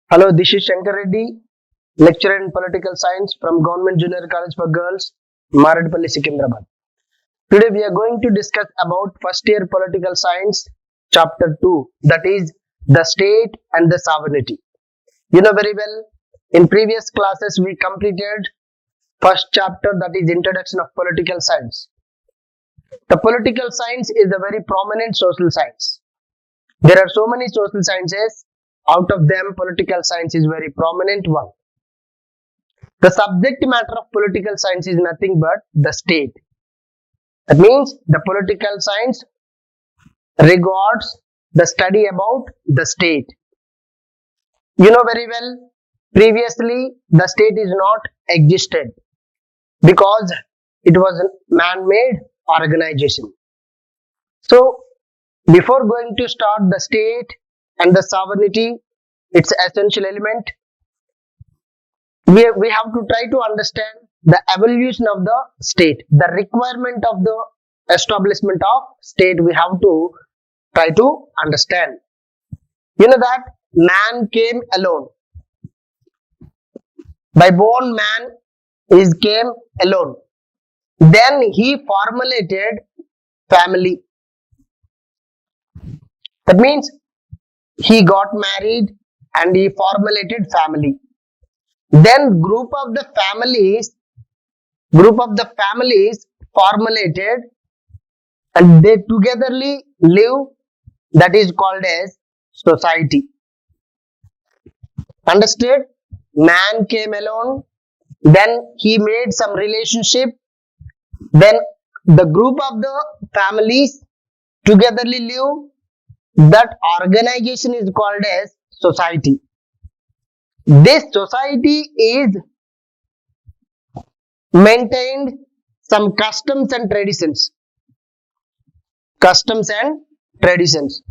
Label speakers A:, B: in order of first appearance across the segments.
A: Hello, this is Shankar Reddy, lecturer in political science from Government Junior College for Girls, Maradpalli, Secunderabad. Today we are going to discuss about first year political science, chapter 2, that is the state and the sovereignty. You know very well, in previous classes we completed first chapter, that is introduction of political science. The political science is a very prominent social science. There are so many social sciences. Out of them, political science is very prominent one. The subject matter of political science is nothing but the state. That means the political science regards the study about the state. You know very well, previously the state is not existed because it was a man-made organization. So, before going to start the state and the sovereignty, its essential element, we have to try to understand the evolution of the state, the requirement of the establishment of state. We have to try to understand. You know that man came alone. By born man is came alone. Then he formulated family. That means he got married and he formulated family. Then group of the families formulated and they togetherly live, that is called as society. Understood? Man came alone, then he made some relationship, then the group of the families togetherly live, that organization is called as society. This society is maintained some customs and traditions. Customs and traditions.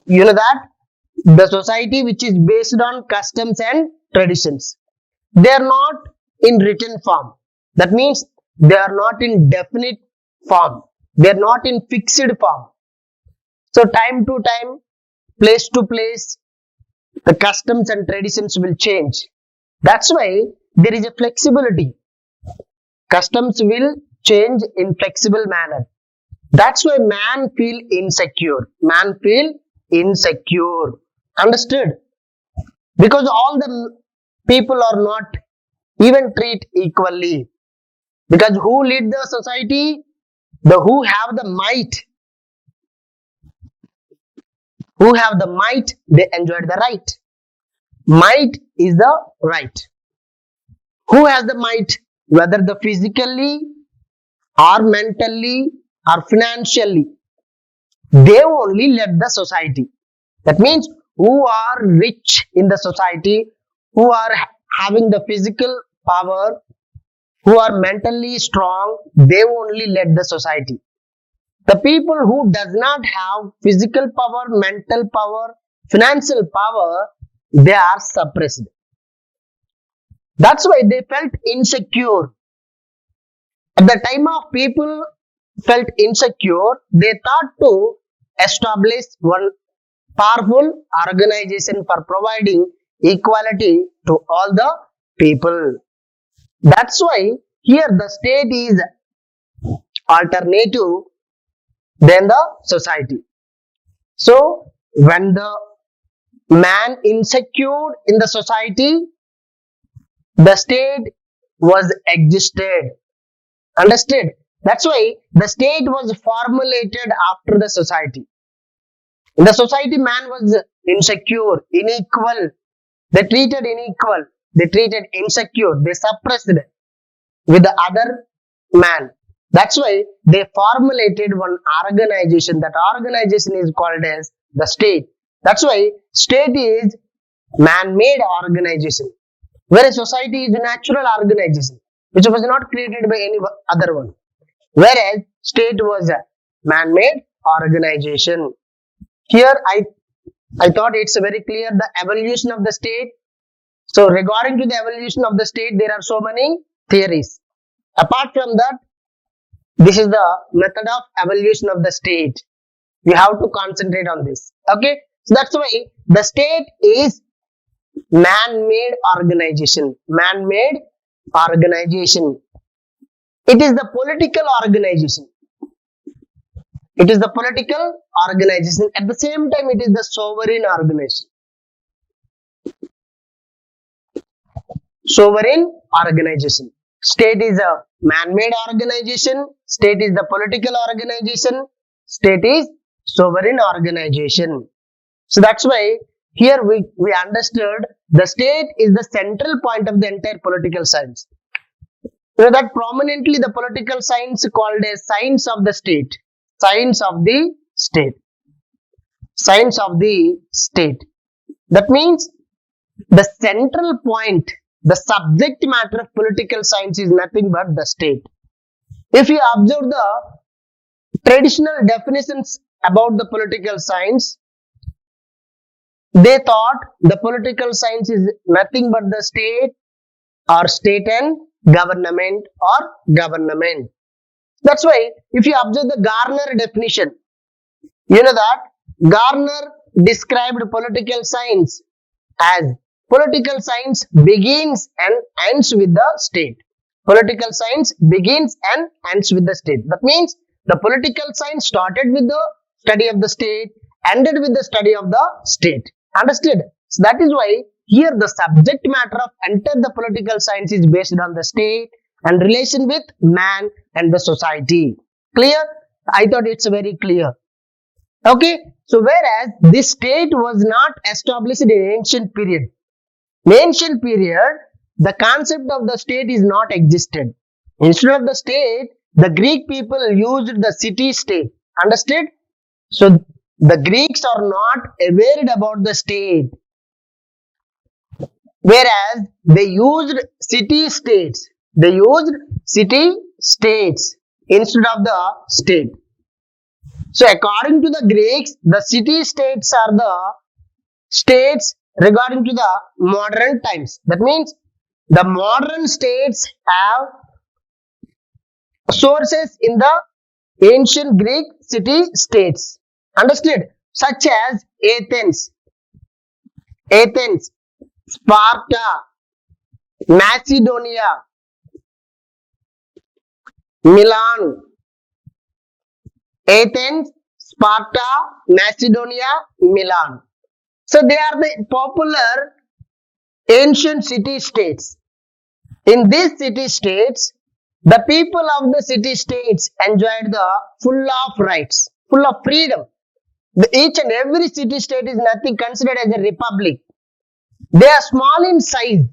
A: You know that the society which is based on customs and traditions, they are not in written form. That means they are not in definite form. They are not in fixed form. So time to time, place to place, the customs and traditions will change. That's why there is a flexibility. Customs will change in flexible manner. That's why man feel insecure. Man feel insecure. Understood? Because all the people are not even treated equally. Because who lead the society? The who have the might. Who have the might, they enjoy the right. Might is the right. Who has the might? Whether the physically or mentally or financially, they only led the society. That means who are rich in the society, who are having the physical power, who are mentally strong, they only led the society. The people who does not have physical power, mental power, financial power, they are suppressed. That's why they felt insecure. At the time of people felt insecure, they thought to establish one powerful organization for providing equality to all the people. That's why here the state is alternative than the society. So when the man insecure in the society, the state was existed. Understood? That's why the state was formulated after the society. In the society, man was insecure, unequal. They treated unequal. They treated insecure. They suppressed with the other man. That's why they formulated one organization. That organization is called as the state. That's why state is man-made organization, whereas society is a natural organization, which was not created by any other one. Whereas state was a man-made organization. Here I thought it's very clear the evolution of the state. So regarding to the evolution of the state, there are so many theories. Apart from that, this is the method of evolution of the state. You have to concentrate on this. Okay. So that's why the state is Man-made organization. Man-made organization. It is the political organization. It is the political organization. At the same time, it is the sovereign organization. Sovereign organization. State is a man-made organization. State is the political organization. State is sovereign organization. So that's why here we understood the state is the central point of the entire political science. You know that prominently the political science called as science of the state. Science of the state. Science of the state. That means the central point, the subject matter of political science is nothing but the state. If you observe the traditional definitions about the political science, they thought the political science is nothing but the state or state and government or government. That's why if you observe the Garner definition, you know that Garner described political science as political science begins and ends with the state. Political science begins and ends with the state. That means the political science started with the study of the state, ended with the study of the state. Understood? So that is why here the subject matter of entire the political science is based on the state and relation with man and the society. Clear? I thought it's very clear. Okay. So whereas this state was not established in ancient period. In ancient period, the concept of the state is not existed. Instead of the state, the Greek people used the city-state. Understood? So the Greeks are not aware about the state. Whereas they used city-states. They used city-states instead of the state. So according to the Greeks, the city-states are the states regarding to the modern times. That means the modern states have sources in the ancient Greek city-states. Understood? Such as Athens, Sparta, Macedonia, Milan. Athens, Sparta, Macedonia, Milan. So they are the popular ancient city-states. In these city-states, the people of the city-states enjoyed the full of rights, full of freedom. Each and every city-state is nothing considered as a republic. They are small in size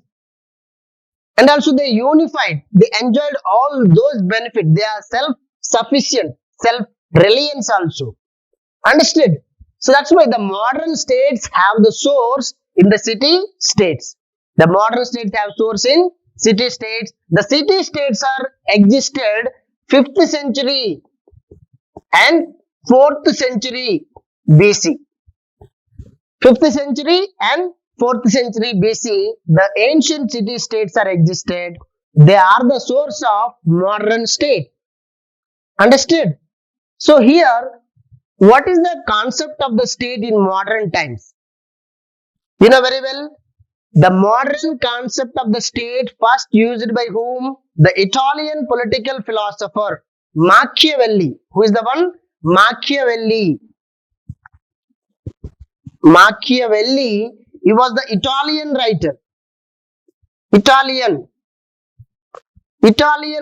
A: and also they unified. They enjoyed all those benefits. They are self-sufficient, self-reliance also. Understood? So that's why the modern states have the source in the city-states. The modern states have source in city-states. The city-states are existed 5th century and 4th century BC. 5th century and 4th century BC, the ancient city-states are existed. They are the source of modern state. Understood? So here, what is the concept of the state in modern times? You know very well, the modern concept of the state first used by whom? The Italian political philosopher Machiavelli. Who is the one? Machiavelli. Machiavelli, he was the Italian writer. Italian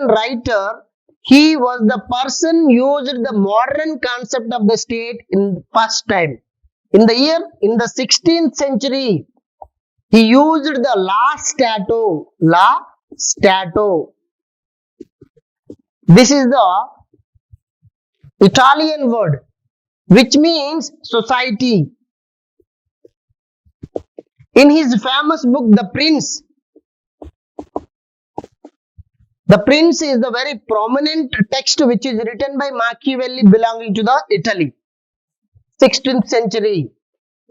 A: writer. He was the person used the modern concept of the state in first time. In the 16th century, he used the La Stato. This is the Italian word, which means society. In his famous book, The Prince is the very prominent text which is written by Machiavelli belonging to the Italy, 16th century.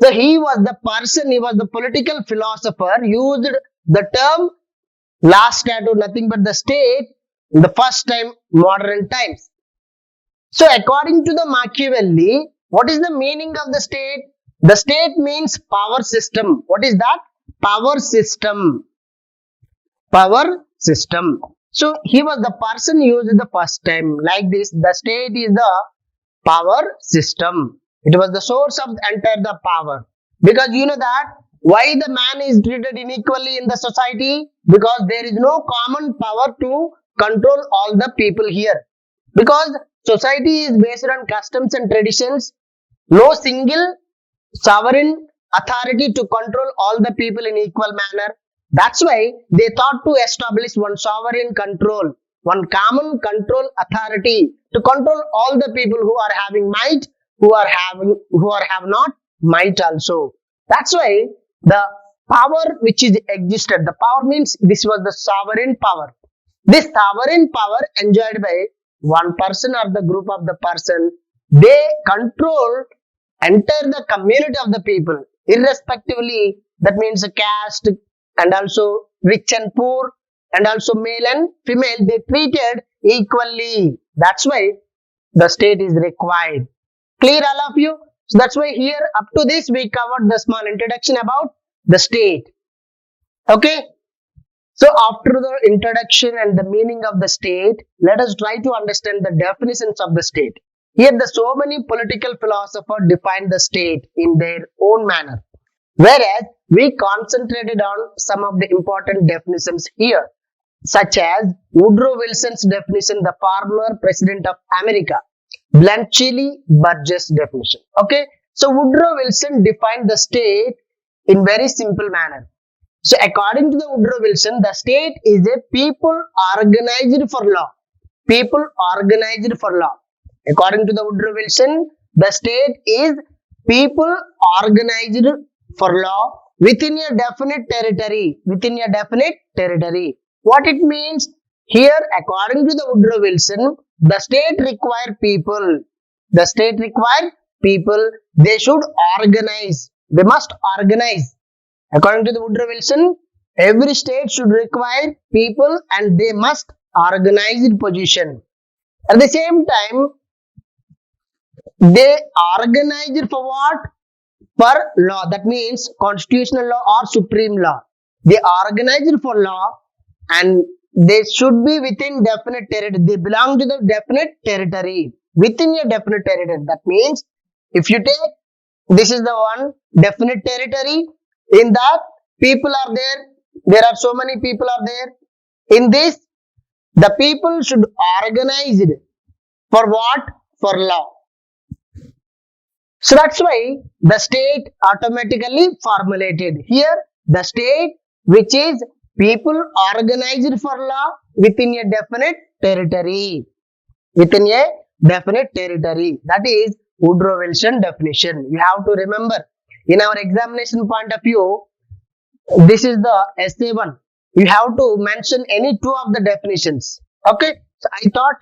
A: So he was the person, he was the political philosopher, used the term La Stato, nothing but the state, in the first time modern times. So according to the Machiavelli, what is the meaning of the state? The state means power system. What is that? power system. Power system. So he was the person used the first time like this. The state is the power system. It was the source of the entire the power. Because you know that why the man is treated unequally in the society? Because there is no common power to control all the people here. Because society is based on customs and traditions, no single sovereign authority to control all the people in equal manner. That's why they thought to establish one sovereign control, one common control authority to control all the people who are having might, who are have not might also. That's why the power which is existed, the power means this was the sovereign power. This sovereign power enjoyed by one person or the group of the person, they control entire the community of the people, irrespectively. That means a caste and also rich and poor and also male and female, they treated equally. That's why the state is required. Clear all of you? So that's why here up to this we covered the small introduction about the state. Okay. So after the introduction and the meaning of the state, let us try to understand the definitions of the state. Here the so many political philosophers define the state in their own manner. Whereas we concentrated on some of the important definitions here, such as Woodrow Wilson's definition, the former president of America, Blanchili Burgess definition. Okay. So Woodrow Wilson defined the state in very simple manner. So according to the Woodrow Wilson, the state is a people organized for law. People organized for law. According to the Woodrow Wilson, the state is people organized for law within a definite territory. Within a definite territory. What it means? Here, according to the Woodrow Wilson, the state require people. The state require people. They should organize. They must organize. According to the Woodrow Wilson, every state should require people and they must organize in position. At the same time, they organize for what? For law. That means constitutional law or supreme law. They organize for law and they should be within definite territory. They belong to the definite territory. Within a definite territory. That means if you take, this is the one definite territory. In that, people are there. There are so many people are there. In this, the people should organize it. For what? For law. So that's why the state automatically formulated. Here, the state which is people organized for law within a definite territory. Within a definite territory. That is Woodrow Wilson definition. You have to remember. In our examination point of view, this is the essay one. You have to mention any two of the definitions. Okay. So I thought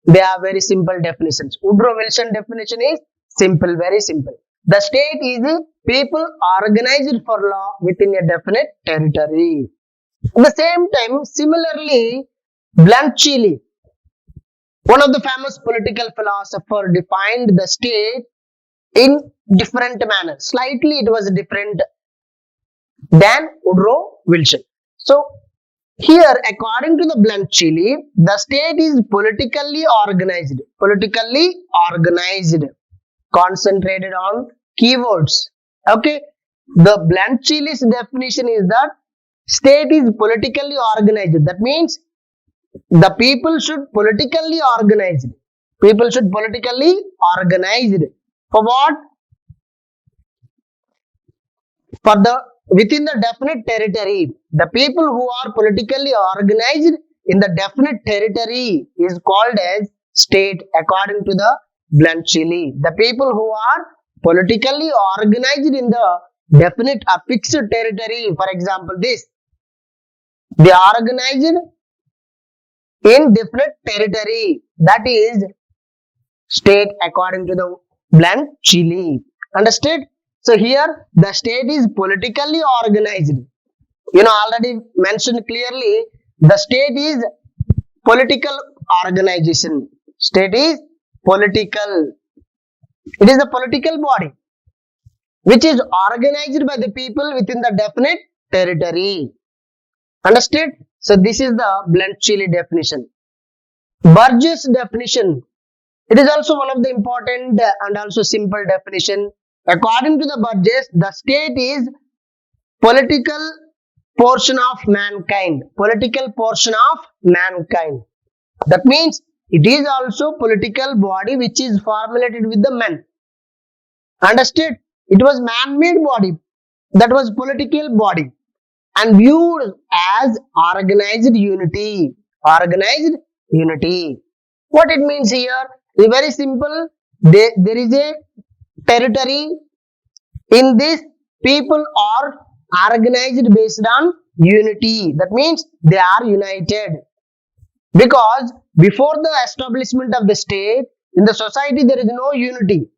A: they are very simple definitions. Woodrow Wilson definition is simple, very simple. The state is the people organized for law within a definite territory. At the same time, similarly, Blanchili, one of the famous political philosophers, defined the state in different manner. Slightly it was different than Woodrow Wilson. So here, according to the Blanchili, the state is politically organized. Politically organized. Concentrated on keywords. Okay. The Blanchili's definition is that state is politically organized. That means the people should politically organize. People should politically organize. For what? For the within the definite territory. The people who are politically organized in the definite territory is called as state according to the Blanchili. The people who are politically organized in the definite or fixed territory. For example, this. They are organized in different territory. That is state according to the Blanchili. Understood? So here the state is politically organized. You know, already mentioned clearly, the state is political organization. State is political. It is a political body which is organized by the people within the definite territory. Understood? So this is the blunt chili definition. Burgess definition. It is also one of the important and also simple definition. According to the Burgess, the state is political portion of mankind. Political portion of mankind. That means it is also political body which is formulated with the men. Understood? It was man-made body. That was political body and viewed as organized unity. Organized unity. What it means here is very simple. There is a territory. In this, people are organized based on unity. That means they are united. Because before the establishment of the state, in the society there is no unity.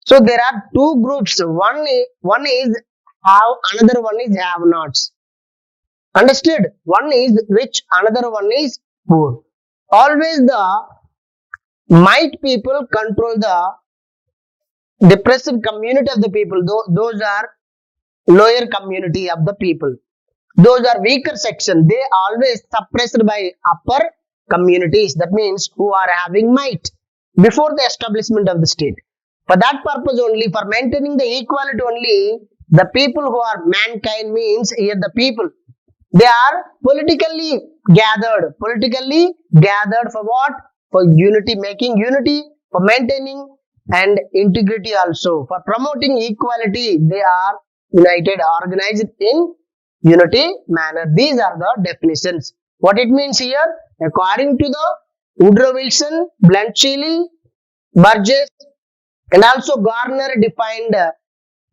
A: So there are two groups. One is have, another one is have nots. Understood? One is rich, another one is poor. Always the might people control the depressed community of the people. Those are lower community of the people. Those are weaker section. They always suppressed by upper communities. That means who are having might before the establishment of the state. For that purpose only, for maintaining the equality only, the people who are mankind means here the people. They are politically gathered. Politically gathered for what? For unity, making unity, for maintaining and integrity also. For promoting equality, they are united, organized in unity manner. These are the definitions. What it means here? According to the Woodrow Wilson, Blunt Chili, Burgess, and also Garner defined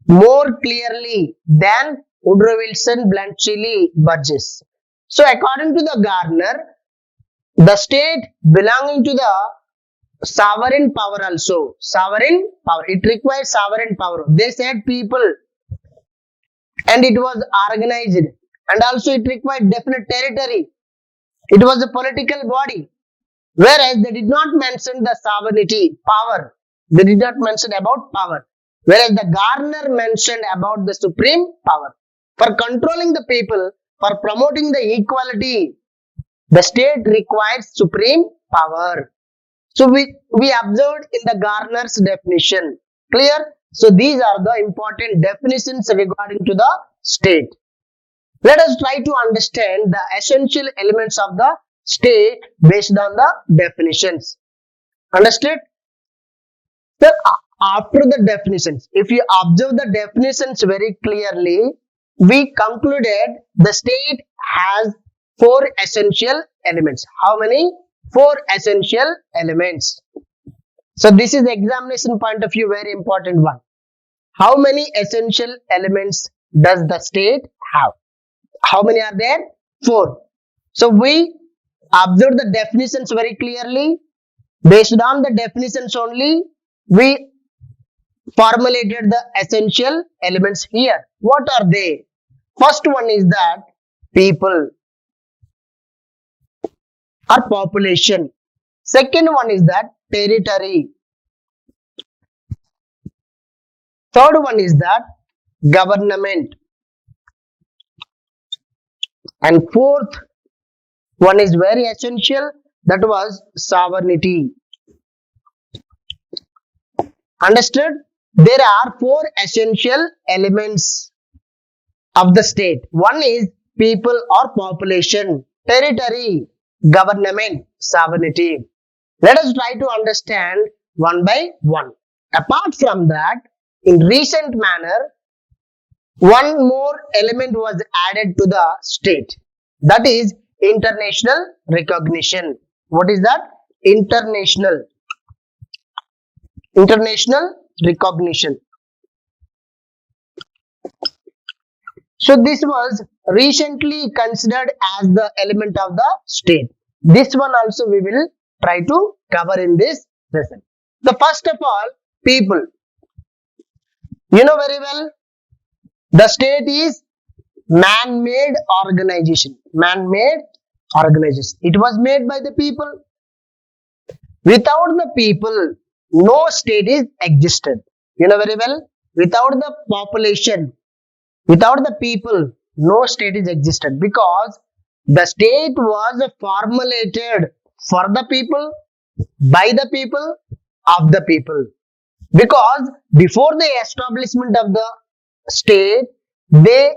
A: more clearly than Woodrow Wilson, Blunt Chili, Burgess. So according to the Garner, the state belonging to the sovereign power also. Sovereign power. It requires sovereign power. They said people and it was organized and also it required definite territory. It was a political body. Whereas they did not mention the sovereignty, power. They did not mention about power. Whereas the Garner mentioned about the supreme power. For controlling the people, for promoting the equality, the state requires supreme power. So we observed in the Garner's definition. Clear? So these are the important definitions regarding to the state. Let us try to understand the essential elements of the state based on the definitions. Understood? So after the definitions, if you observe the definitions very clearly, we concluded the state has 4 essential elements. How many? 4 essential elements. So this is the examination point of view, very important one. How many essential elements does the state have? How many are there? 4. So we observe the definitions very clearly. Based on the definitions only, we formulated the essential elements here. What are they? First one is that people or population. Second one is that territory. Third one is that government. And fourth one is very essential, that was sovereignty. Understood? There are 4 essential elements of the state. One is people or population, territory, government, sovereignty. Let us try to understand one by one. Apart from that, in recent manner, one more element was added to the state. That is international recognition. What is that? International recognition. So this was recently considered as the element of the state. This one also we will try to cover in this lesson. The first of all, people. You know very well, the state is man-made organization. Man-made organization. It was made by the people. Without the people, no state is existed. You know very well, without the population, without the people, no state is existed, because the state was formulated for the people, by the people, of the people. Because before the establishment of the state, they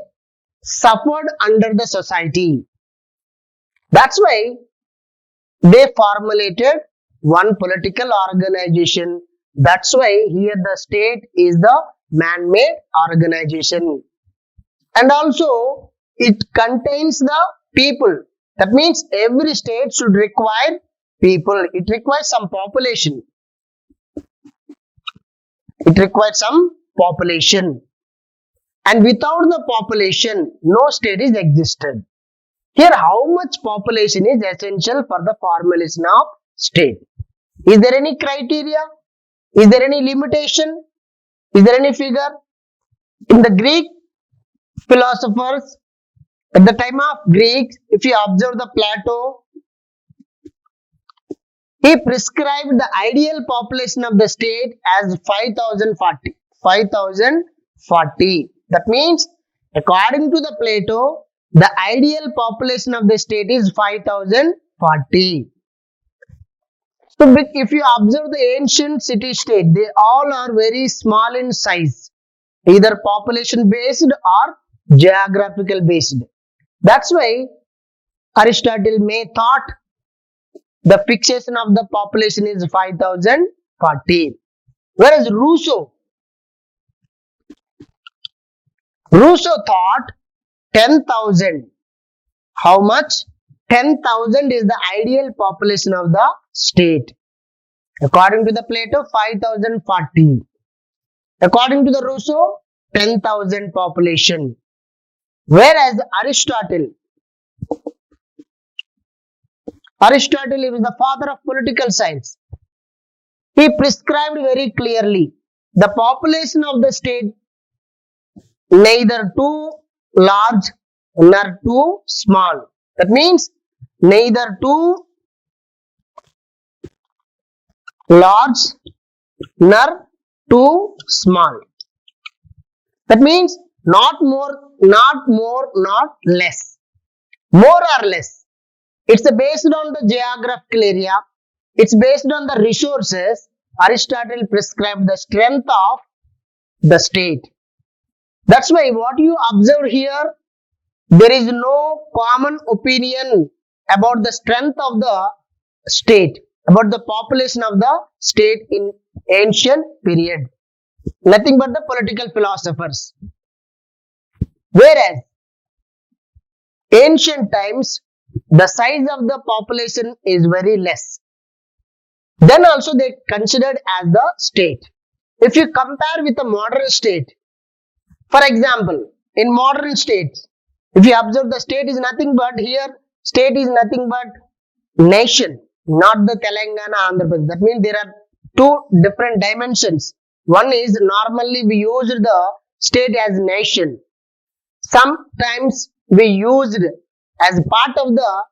A: suffered under the society. That's why they formulated one political organization. That's why here the state is the man-made organization. And also it contains the people. That means every state should require people. It requires some population. It requires some population. And without the population, no state is existed. Here, how much population is essential for the formulation of state? Is there any criteria? Is there any limitation? Is there any figure? In the Greek philosophers, at the time of Greeks, if you observe the Plato, he prescribed the ideal population of the state as 5040. 5040. That means, according to the Plato, the ideal population of the state is 5040. So, if you observe the ancient city-state, they all are very small in size, either population based or geographical based. That's why Aristotle may thought the fixation of the population is 5040. Whereas Rousseau thought 10,000. How much? 10,000 is the ideal population of the state. According to the Plato, 5040. According to the Rousseau, 10,000 population. Whereas Aristotle is the father of political science. He prescribed very clearly the population of the state neither too large nor too small. That means neither too large nor too small. That means not more, not less. More or less. It's based on the geographical area. It's based on the resources. Aristotle prescribed the strength of the state. That's why what you observe here, there is no common opinion about the strength of the state, about the population of the state in ancient period. Nothing but the political philosophers. Whereas ancient times, the size of the population is very less. Then also they considered as the state. If you compare with a modern state, for example, in modern states, if you observe the state is nothing but here, state is nothing but nation, not the Telangana, Andhra Pradesh. That means there are two different dimensions. One is normally we use the state as nation. Sometimes we used as part of the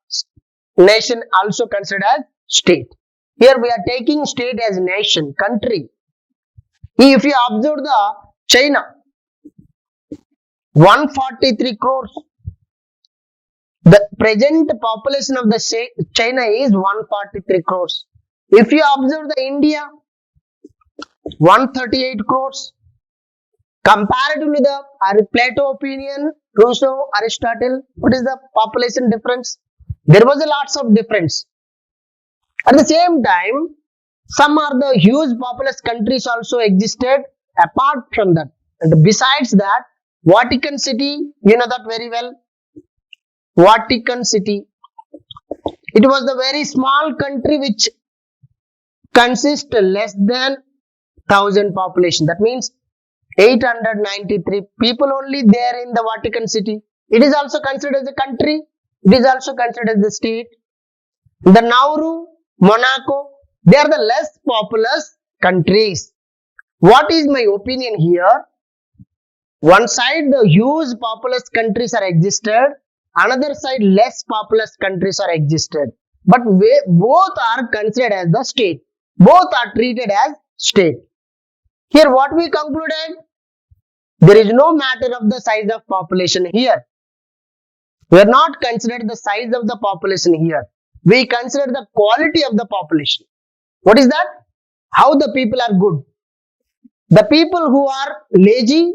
A: nation also considered as state. Here we are taking state as nation, country. If you observe the China, 143 crores. The present population of the China is 143 crores. If you observe the India, 138 crores. Comparatively the Plato opinion, Rousseau, Aristotle, what is the population difference? There was a lots of difference. At the same time, some are the huge populous countries also existed apart from that. And besides that, Vatican City, you know that very well. Vatican City. It was the very small country which consists less than 1,000 population. That means 893 people only there in the Vatican City. It is also considered as a country. It is also considered as a state. The Nauru, Monaco, they are the less populous countries. What is my opinion here? One side the huge populous countries are existed, another side less populous countries are existed. But both are considered as the state. Both are treated as state. Here what we concluded? There is no matter of the size of population here. We are not considered the size of the population here. We consider the quality of the population. What is that? How the people are good. The people who are lazy,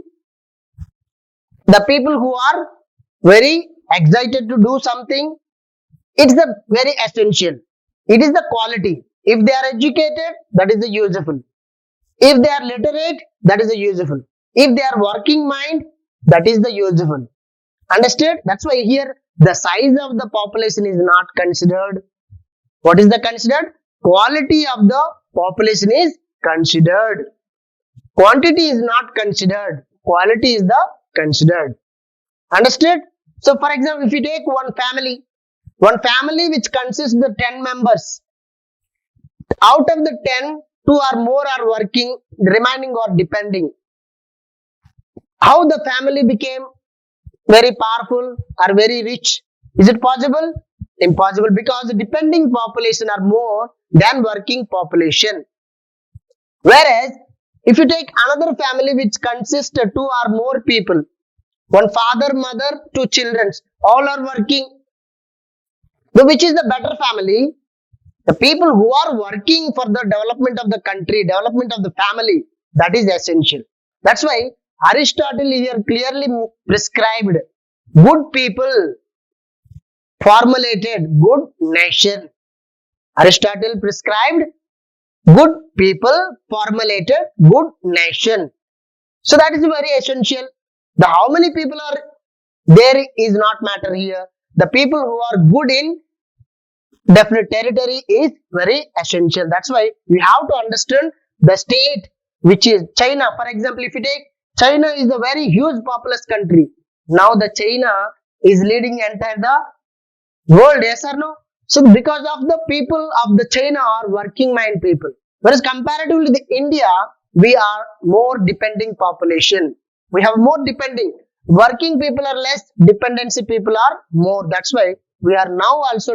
A: the people who are very excited to do something, it's the very essential. It is the quality. If they are educated, that is the useful. If they are literate, that is the useful. If they are working mind, that is the useful. Understood? That's why here the size of the population is not considered. What is the considered? Quality of the population is considered. Quantity is not considered. Quality is the considered. Understood? So, for example, if you take one family which consists the 10 members, out of the 10, 2 or more are working, the remaining are depending. How the family became very powerful or very rich? Is it possible? Impossible, because the depending population are more than working population. Whereas, if you take another family which consists of 2 or more people, one father, mother, 2 children, all are working. So which is the better family? The people who are working for the development of the country, development of the family, that is essential. That's why Aristotle here clearly prescribed good people formulated good nation. Aristotle prescribed good people formulated good nation. So that is very essential. The how many people are there is not matter here. The people who are good in definite territory is very essential. That's why we have to understand the state which is China. For example, if you take China is a very huge populous country. Now the China is leading entire the world, yes or no? So because of the people of the China are working mind people. Whereas comparatively the India, we are more depending population. We have more depending. Working people are less, dependency people are more. That's why we are now also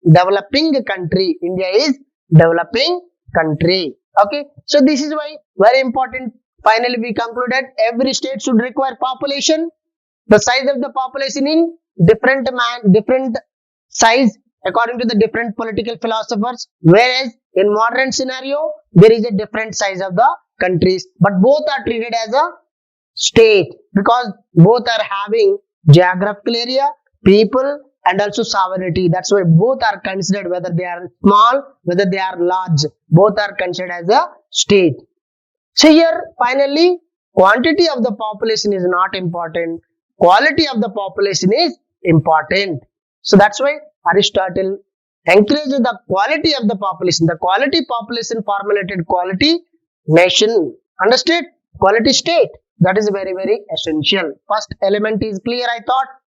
A: developing a country. India is developing country. Okay. So this is why very important. Finally, we concluded every state should require population. The size of the population in different size according to the different political philosophers. Whereas in modern scenario, there is a different size of the countries, but both are treated as a state because both are having geographical area, people, and also sovereignty. That's why both are considered, whether they are small, whether they are large, both are considered as a state. So here finally quantity of the population is not important, quality of the population is important. So that's why Aristotle encourages the quality of the population. The quality population formulated quality nation. Understood? Quality state. That is very, very essential. First element is clear, I thought.